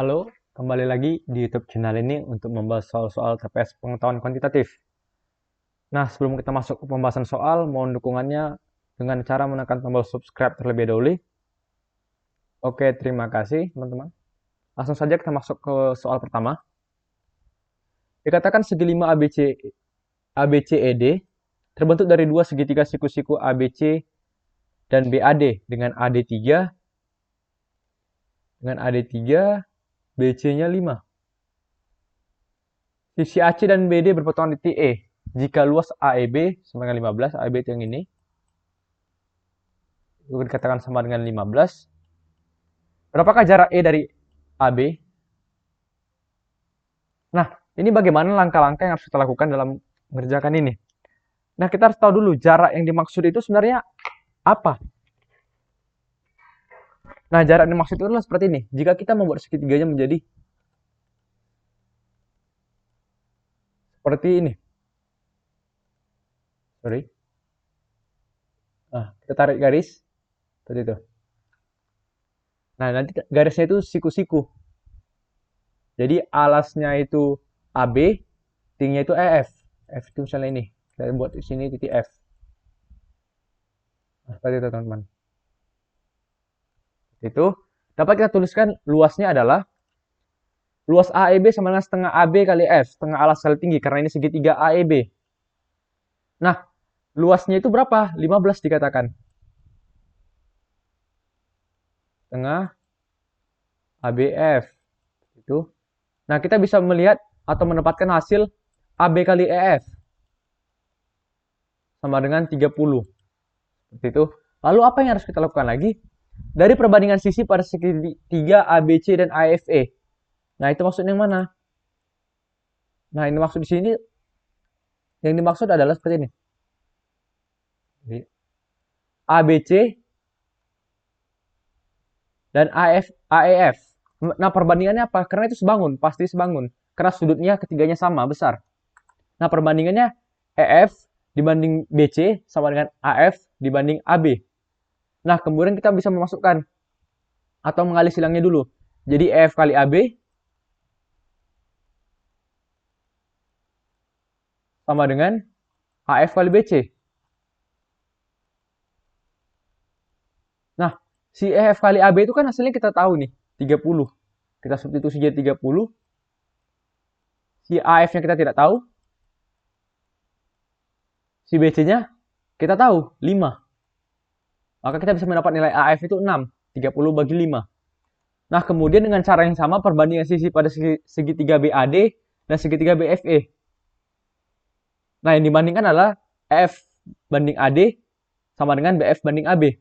Halo, kembali lagi di YouTube channel ini untuk membahas soal-soal TPS pengetahuan kuantitatif. Nah, sebelum kita masuk ke pembahasan soal, mohon dukungannya dengan cara menekan tombol subscribe terlebih dahulu. Oke, terima kasih teman-teman. Langsung saja kita masuk ke soal pertama. Dikatakan segi 5 ABCED terbentuk dari dua segitiga siku-siku ABC dan BAD dengan AD3 BC-nya 5. Sisi AC dan BD berpotongan di titik E. Jika luas AEB sama dengan 15, AEB itu yang ini, itu dikatakan sama dengan 15. Berapakah jarak E dari AB? Nah, ini bagaimana langkah-langkah yang harus kita lakukan dalam mengerjakan ini? Nah, kita harus tahu dulu jarak yang dimaksud itu sebenarnya apa. Nah, jarak yang dimaksud itu adalah seperti ini. Jika kita membuat segitiganya menjadi seperti ini. Sorry. Nah, kita tarik garis. Seperti itu. Nah, nanti garisnya itu siku-siku. Jadi alasnya itu AB, tingginya itu EF. F itu misalnya ini. Kita buat di sini titik F. Nah, seperti itu teman-teman. Itu dapat kita tuliskan luasnya adalah luas AEB sama dengan setengah AB kali F, setengah alas kali tinggi, karena ini segitiga AEB. Nah, luasnya itu berapa? 15 dikatakan. Setengah ABF. Itu. Nah, kita bisa melihat atau menempatkan hasil AB kali EF sama dengan 30. Seperti itu. Lalu apa yang harus kita lakukan lagi? Dari perbandingan sisi pada segitiga ABC dan AFE. Nah, itu maksudnya yang mana? Nah, ini maksud di sini yang dimaksud adalah seperti ini. ABC dan AEF. Nah, perbandingannya apa? Karena itu sebangun, pasti sebangun. Karena sudutnya ketiganya sama, besar. Nah, perbandingannya EF dibanding BC sama dengan AF dibanding AB. Nah, kemudian kita bisa memasukkan atau mengalih silangnya dulu. Jadi EF kali AB sama dengan AF kali BC. Nah, si EF kali AB itu kan hasilnya kita tahu nih, 30. Kita substitusi jadi 30. Si AF-nya kita tidak tahu. Si BC-nya kita tahu, 5. Maka kita bisa mendapat nilai AF itu 6. 30 bagi 5. Nah, kemudian dengan cara yang sama, perbandingan sisi pada segitiga BAD dan segitiga BFE. Nah, yang dibandingkan adalah EF banding AD sama dengan BF banding AB.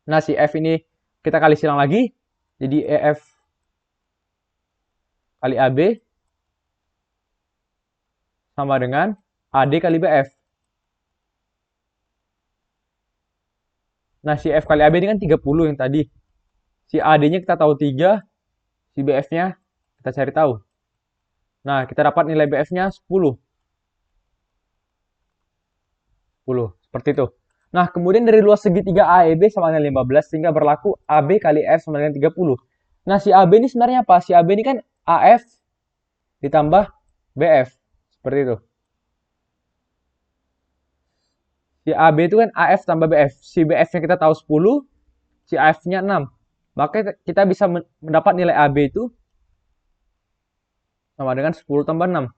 Nah, si F ini kita kali silang lagi. Jadi EF kali AB sama dengan AD kali BF. Nah, si F kali AB ini kan 30 yang tadi. Si AD-nya kita tahu 3, si BF-nya kita cari tahu. Nah, kita dapat nilai BF-nya 10. 10, seperti itu. Nah, kemudian dari luas segitiga AEB sama dengan 15, sehingga berlaku AB kali F sama dengan 30. Nah, si AB ini sebenarnya apa? Si AB ini kan AF ditambah BF. Seperti itu. Si AB itu kan AF tambah BF. Si BF-nya kita tahu 10, si AF-nya 6. Maka kita bisa mendapat nilai AB itu sama dengan 10 tambah 6.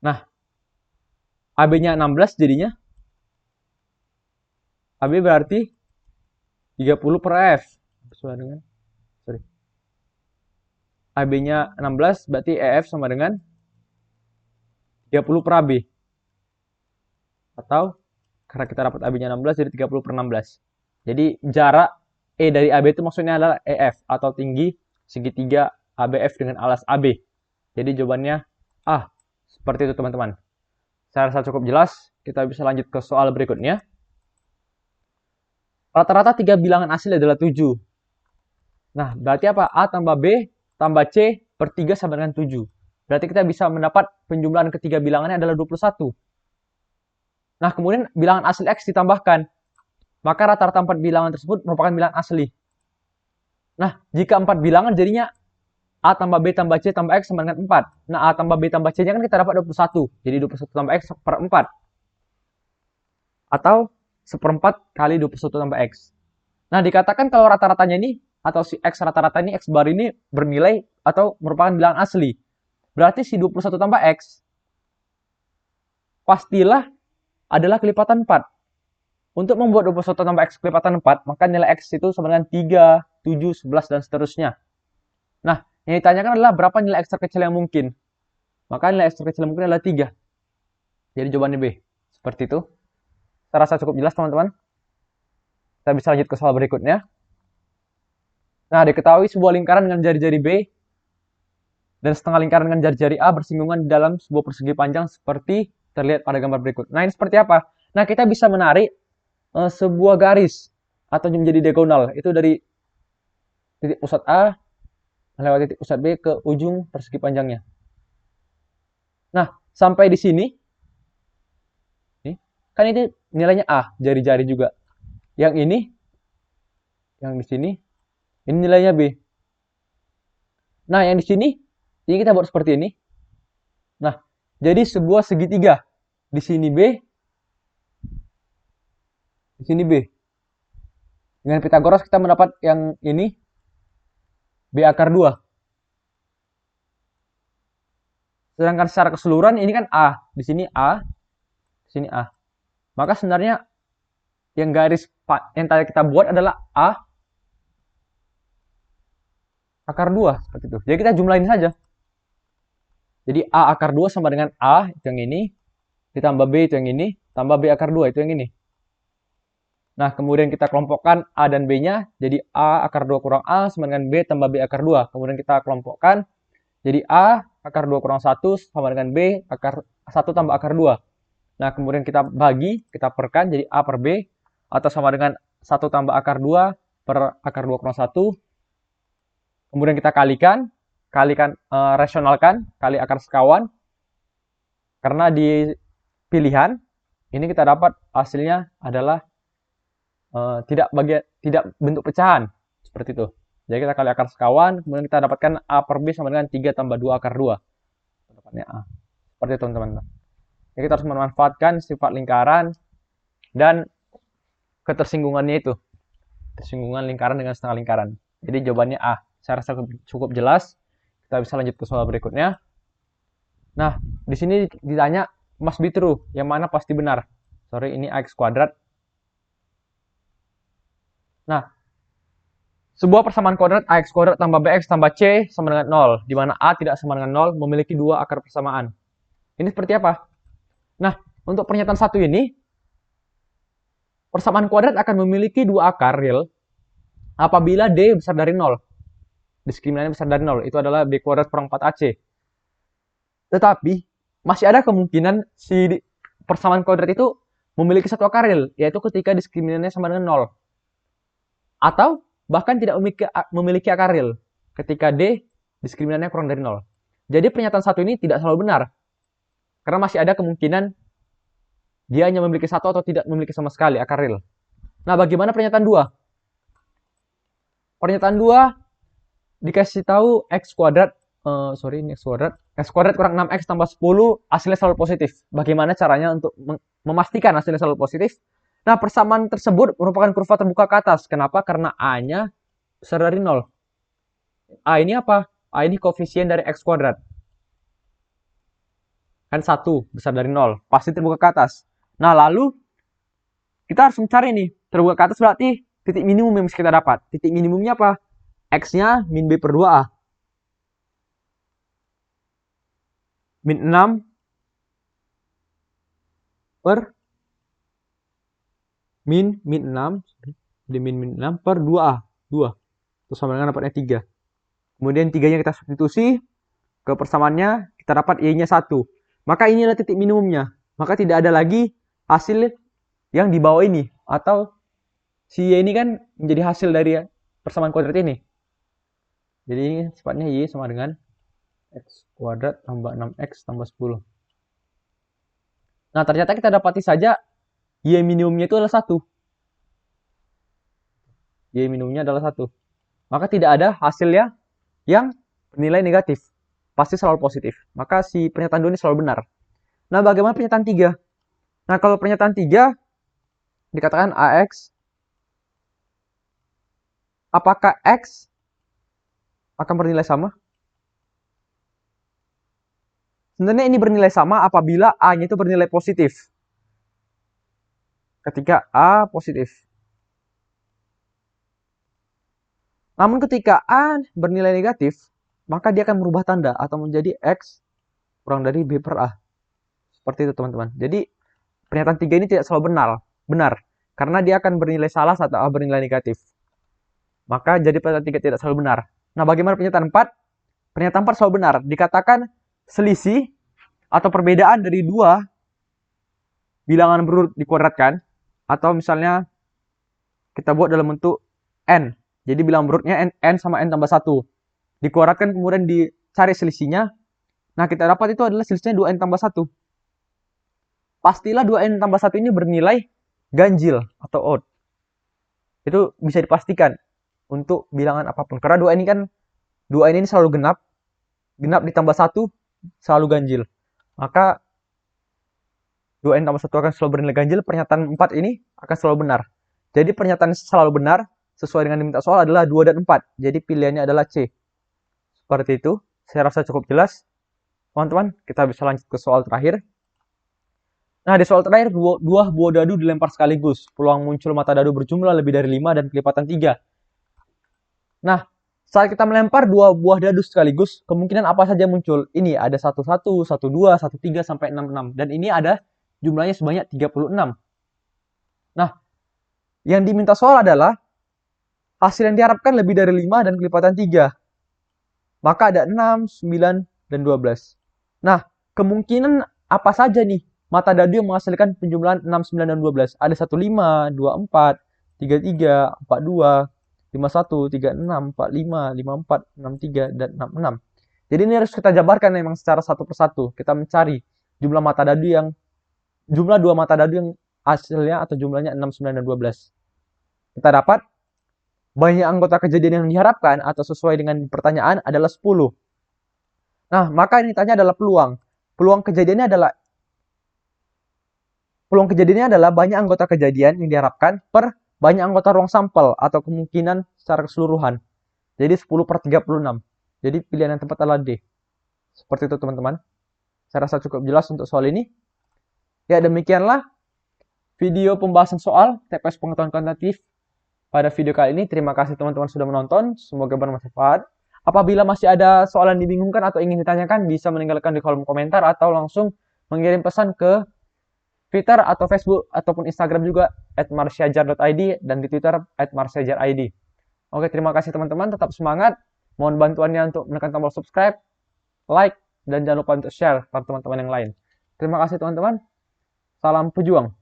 Nah, AB-nya 16 jadinya. AB berarti 30 per F. Sesuai dengan, sorry. AB-nya 16 berarti EF sama dengan 30 per AB. Atau karena kita dapat AB-nya 16 jadi 30 per 16. Jadi jarak E dari AB itu maksudnya adalah EF atau tinggi segitiga ABF dengan alas AB. Jadi jawabannya A. Seperti itu teman-teman. Saya rasa cukup jelas. Kita bisa lanjut ke soal berikutnya. Rata-rata 3 bilangan asli adalah 7. Nah, berarti apa? A tambah B tambah C per 3 sama dengan 7. Berarti kita bisa mendapat penjumlahan ketiga bilangannya adalah 21. Nah, kemudian bilangan asli X ditambahkan. maka rata-rata 4 bilangan tersebut merupakan bilangan asli. Nah, jika 4 bilangan jadinya A tambah B tambah C tambah X sama dengan 4. Nah, A tambah B tambah C-nya kan kita dapat 21. Jadi 21 tambah X per 4. Atau seperempat kali 21 tambah X. Nah, dikatakan kalau rata-ratanya ini, atau si X rata-rata ini, X bar ini bernilai atau merupakan bilangan asli. Berarti si 21 tambah X pastilah adalah kelipatan 4. Untuk membuat 21 tambah X kelipatan 4, maka nilai X itu sama dengan 3, 7, 11, dan seterusnya. Nah, yang ditanyakan adalah berapa nilai X terkecil yang mungkin. Maka nilai X terkecil yang mungkin adalah 3. Jadi jawabannya B. Seperti itu. Saya rasa cukup jelas, teman-teman. Kita bisa lanjut ke soal berikutnya. Nah, diketahui sebuah lingkaran dengan jari-jari B dan setengah lingkaran dengan jari-jari A bersinggungan di dalam sebuah persegi panjang seperti terlihat pada gambar berikut. Nah, ini seperti apa? Nah, kita bisa menarik sebuah garis atau menjadi diagonal. Itu dari titik pusat A melewati titik pusat B ke ujung persegi panjangnya. Nah, sampai di sini, kan ini nilainya A, jari-jari juga. Yang ini, yang di sini, ini nilainya B. Nah, yang di sini, ini kita buat seperti ini. Nah, jadi sebuah segitiga. Di sini B, di sini B. Dengan Pitagoras kita mendapat yang ini, B akar 2. Sedangkan secara keseluruhan ini kan A. Di sini A, di sini A. Maka sebenarnya yang garis yang tadi kita buat adalah A akar 2 seperti itu. Jadi kita jumlahin saja. Jadi A akar 2 sama dengan A itu yang ini, ditambah B itu yang ini, tambah B akar 2 itu yang ini. Nah, kemudian kita kelompokkan A dan B-nya, jadi A akar 2 kurang A sama dengan B tambah B akar 2. Kemudian kita kelompokkan, jadi A akar 2 kurang 1 sama dengan B akar 1 tambah akar 2. Nah, kemudian kita bagi, kita perkan, jadi A per B, atau sama dengan 1 tambah akar 2 per akar 2 kurang 1. Kemudian kita kalikan rasionalkan, kali akar sekawan. Karena di pilihan, ini kita dapat hasilnya adalah tidak bentuk pecahan. Seperti itu. Jadi kita kali akar sekawan, kemudian kita dapatkan A per B sama dengan 3 tambah 2 akar 2. Dapatnya A. Seperti itu, teman-teman. Jadi kita harus memanfaatkan sifat lingkaran dan ketersinggungannya itu. Tersinggungan lingkaran dengan setengah lingkaran. Jadi jawabannya A. Saya rasa cukup jelas. Kita bisa lanjut ke soal berikutnya. Nah, di sini ditanya must be true, yang mana pasti benar. Sorry, ini AX kuadrat. Nah, sebuah persamaan kuadrat AX kuadrat tambah BX tambah C sama dengan 0, di mana A tidak sama dengan 0 memiliki 2 akar persamaan. Ini seperti apa? Nah, untuk pernyataan satu ini, persamaan kuadrat akan memiliki 2 akar real apabila D besar dari 0. Diskriminannya besar dari 0. Itu adalah B kuadrat kurang 4AC. Tetapi, masih ada kemungkinan si persamaan kuadrat itu memiliki 1 akar real, yaitu ketika diskriminannya sama dengan 0. Atau, bahkan tidak memiliki akar real, ketika D diskriminannya kurang dari 0. Jadi, pernyataan satu ini tidak selalu benar. Karena masih ada kemungkinan dia hanya memiliki 1 atau tidak memiliki sama sekali akar real. Nah, bagaimana pernyataan 2? Pernyataan 2 dikasih tahu X kuadrat, ini X kuadrat kurang 6X tambah 10 hasilnya selalu positif. Bagaimana caranya untuk memastikan hasilnya selalu positif? Nah, persamaan tersebut merupakan kurva terbuka ke atas. Kenapa? Karena A-nya besar dari 0. A ini apa? A ini koefisien dari X kuadrat. Kan 1 besar dari 0. Pasti terbuka ke atas. Nah, lalu kita harus mencari nih. Terbuka ke atas berarti titik minimum yang kita dapat. Titik minimumnya apa? X-nya min B per 2A. Min 6 per min 6. Jadi min 6 per 2A. 2. Terus sama dengan dapatnya 3. Kemudian 3-nya kita substitusi ke persamaannya, kita dapat Y-nya 1. Maka ini adalah titik minimumnya. Maka tidak ada lagi hasil yang di bawah ini. Atau si Y ini kan menjadi hasil dari persamaan kuadrat ini. Jadi ini sifatnya Y sama dengan X kuadrat tambah 6X tambah 10. Nah, ternyata kita dapati saja Y minimumnya itu adalah 1. Y minimumnya adalah 1. Maka tidak ada hasilnya yang bernilai negatif. Pasti selalu positif. Maka si pernyataan 2 ini selalu benar. Nah, bagaimana pernyataan 3? Nah, kalau pernyataan 3 dikatakan AX, apakah X akan bernilai sama? Sebenarnya ini bernilai sama apabila A-nya itu bernilai positif. Ketika A positif. Namun ketika A bernilai negatif, maka dia akan merubah tanda atau menjadi X kurang dari B per A. Seperti itu teman-teman. Jadi pernyataan 3 ini tidak selalu benar. Karena dia akan bernilai salah saat A bernilai negatif. Maka jadi pernyataan 3 tidak selalu benar. Nah, bagaimana pernyataan 4? Pernyataan 4 selalu benar. Dikatakan selisih atau perbedaan dari dua bilangan berurut dikuadratkan. Atau misalnya kita buat dalam bentuk N. Jadi bilangan berurutnya N sama N tambah 1. Dikuadratkan kemudian dicari selisihnya. Nah, kita dapat itu adalah selisihnya 2N tambah 1. Pastilah 2N tambah 1 ini bernilai ganjil atau odd. Itu bisa dipastikan untuk bilangan apapun. Karena 2N ini selalu genap. Genap ditambah 1 selalu ganjil. Maka 2N tambah 1 akan selalu bernilai ganjil. Pernyataan 4 ini akan selalu benar. Jadi pernyataan selalu benar sesuai dengan diminta soal adalah 2 dan 4. Jadi pilihannya adalah C. Seperti itu. Saya rasa cukup jelas. Teman-teman, kita bisa lanjut ke soal terakhir. Nah, di soal terakhir, dua buah dadu dilempar sekaligus. Peluang muncul mata dadu berjumlah lebih dari 5 dan kelipatan 3. Nah, saat kita melempar dua buah dadu sekaligus, kemungkinan apa saja muncul? Ini ada 11, 12, 13, sampai 66. Dan ini ada jumlahnya sebanyak 36. Nah, yang diminta soal adalah hasil yang diharapkan lebih dari 5 dan kelipatan 3. Maka ada 6, 9, dan 12. Nah, kemungkinan apa saja nih mata dadu yang menghasilkan penjumlahan 6, 9, dan 12? Ada 15, 24, 33, 42, 51, 36, 45, 54, 63, dan 66. Jadi ini harus kita jabarkan memang secara satu persatu. Kita mencari jumlah dua mata dadu yang hasilnya atau jumlahnya 6, 9, dan 12. Kita dapat banyak anggota kejadian yang diharapkan atau sesuai dengan pertanyaan adalah 10. Nah, maka yang ditanya adalah peluang. Peluang kejadiannya adalah banyak anggota kejadian yang diharapkan per banyak anggota ruang sampel atau kemungkinan secara keseluruhan. Jadi 10 per 36. Jadi pilihan yang tepat adalah D. Seperti itu teman-teman. Saya rasa cukup jelas untuk soal ini. Ya, demikianlah video pembahasan soal TPS pengetahuan kuantitatif pada video kali ini. Terima kasih teman-teman sudah menonton. Semoga bermanfaat. Apabila masih ada soalan dibingungkan atau ingin ditanyakan, bisa meninggalkan di kolom komentar atau langsung mengirim pesan ke Twitter atau Facebook ataupun Instagram juga @marsyajar.id dan di Twitter @marsyajar.id. Oke, terima kasih teman-teman. Tetap semangat. Mohon bantuannya untuk menekan tombol subscribe, like, dan jangan lupa untuk share ke teman-teman yang lain. Terima kasih teman-teman. Salam pejuang.